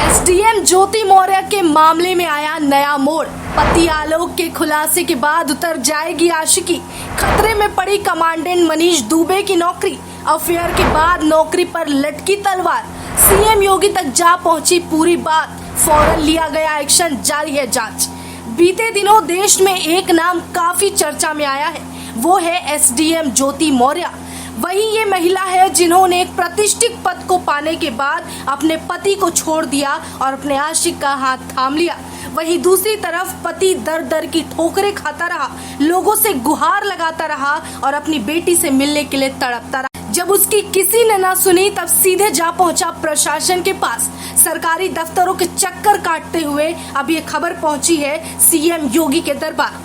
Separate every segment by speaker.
Speaker 1: SDM ज्योति मौर्य के मामले में आया नया मोड़। पति आलोक के खुलासे के बाद उतर जाएगी आशिकी। खतरे में पड़ी कमांडेंट मनीष दुबे की नौकरी। अफेयर के बाद नौकरी पर लटकी तलवार। सीएम योगी तक जा पहुंची पूरी बात। फौरन लिया गया एक्शन, जारी है जांच। बीते दिनों देश में एक नाम काफी चर्चा में आया है, वो है एसडीएम ज्योति मौर्य। वही ये महिला है जिन्होंने एक प्रतिष्ठित पद को पाने के बाद अपने पति को छोड़ दिया और अपने आशिक का हाथ थाम लिया। वहीं दूसरी तरफ पति दर दर की ठोकरें खाता रहा, लोगों से गुहार लगाता रहा और अपनी बेटी से मिलने के लिए तड़पता रहा। जब उसकी किसी ने ना सुनी तब सीधे जा पहुंचा प्रशासन के पास। सरकारी दफ्तरों के चक्कर काटते हुए अब ये खबर पहुंची है सीएम योगी के दरबार।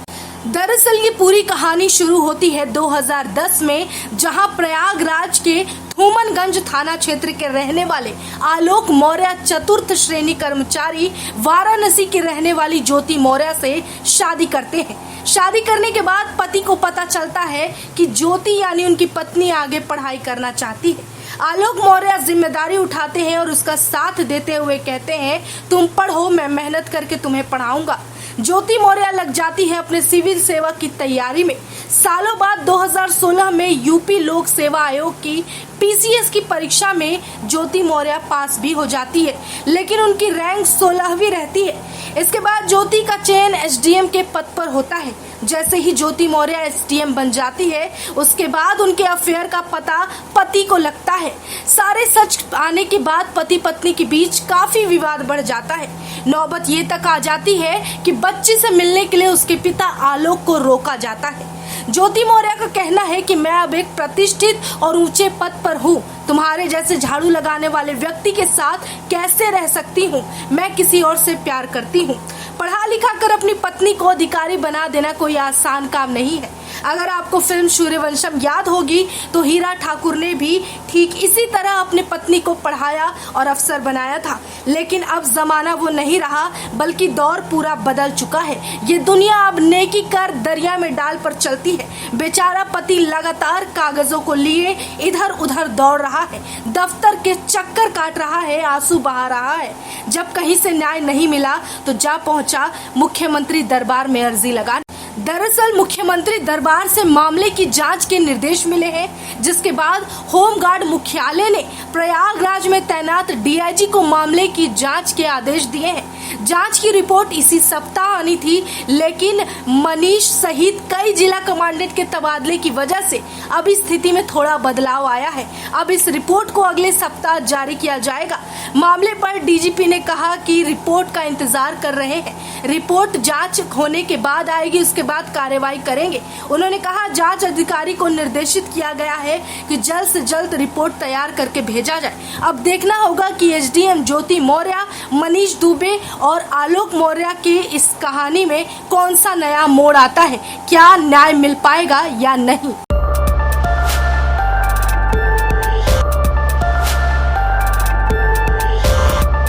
Speaker 1: दरअसल ये पूरी कहानी शुरू होती है 2010 में, जहां प्रयागराज के थूमनगंज थाना क्षेत्र के रहने वाले आलोक मौर्य चतुर्थ श्रेणी कर्मचारी वाराणसी की रहने वाली ज्योति मौर्य से शादी करते हैं। शादी करने के बाद पति को पता चलता है कि ज्योति यानी उनकी पत्नी आगे पढ़ाई करना चाहती है। आलोक मौर्य जिम्मेदारी उठाते हैं और उसका साथ देते हुए कहते हैं, तुम पढ़ो, मैं मेहनत करके तुम्हें पढ़ाऊंगा। ज्योति मौर्य लग जाती है अपने सिविल सेवा की तैयारी में। सालों बाद 2016 में यूपी लोक सेवा आयोग की पीसीएस की परीक्षा में ज्योति मौर्य पास भी हो जाती है, लेकिन उनकी रैंक 16वीं रहती है। इसके बाद ज्योति का चयन एसडीएम के पद पर होता है। जैसे ही ज्योति मौर्य एसडीएम बन जाती है, उसके बाद उनके अफेयर का पता पति को लगता है। सारे सच आने के बाद पति पत्नी के बीच काफी विवाद बढ़ जाता है। नौबत ये तक आ जाती है कि बच्ची से मिलने के लिए उसके पिता आलोक को रोका जाता है। ज्योति मौर्य का कहना है कि मैं अब एक प्रतिष्ठित और ऊंचे पद पर हूँ, तुम्हारे जैसे झाड़ू लगाने वाले व्यक्ति के साथ कैसे रह सकती हूँ, मैं किसी और से प्यार करती हूँ। पढ़ा लिखा कर अपनी पत्नी को अधिकारी बना देना कोई आसान काम नहीं है। अगर आपको फिल्म सूर्यवंशम याद होगी तो हीरा ठाकुर ने भी ठीक इसी तरह अपनी पत्नी को पढ़ाया और अफसर बनाया था, लेकिन अब जमाना वो नहीं रहा, बल्कि दौर पूरा बदल चुका है। ये दुनिया अब नेकी कर दरिया में डाल पर चलती है। बेचारा पति लगातार कागजों को लिए इधर उधर दौड़ रहा है, दफ्तर के चक्कर काट रहा है, आंसू बहा रहा है। जब कहीं से न्याय नहीं मिला तो जा पहुंचा मुख्यमंत्री दरबार में अर्जी लगाने। दरअसल मुख्यमंत्री दरबार से मामले की जांच के निर्देश मिले हैं, जिसके बाद होमगार्ड मुख्यालय ने प्रयागराज में तैनात डीआईजी को मामले की जांच के आदेश दिए हैं। जांच की रिपोर्ट इसी सप्ताह आनी थी, लेकिन मनीष सहित कई जिला कमांडेंट के तबादले की वजह से अब इस स्थिति में थोड़ा बदलाव आया है। अब इस रिपोर्ट को अगले सप्ताह जारी किया जाएगा। मामले पर डीजीपी ने कहा कि रिपोर्ट का इंतजार कर रहे हैं। रिपोर्ट जांच होने के बाद आएगी, उसके बाद कार्रवाई करेंगे। उन्होंने कहा जांच अधिकारी को निर्देशित किया गया है कि जल्द से जल्द रिपोर्ट तैयार करके भेजा जाए। अब देखना होगा कि एसडीएम ज्योति मौर्य, मनीष दुबे और आलोक मौर्य के इस कहानी में कौन सा नया मोड़ आता है, क्या न्याय मिल पाएगा या नहीं।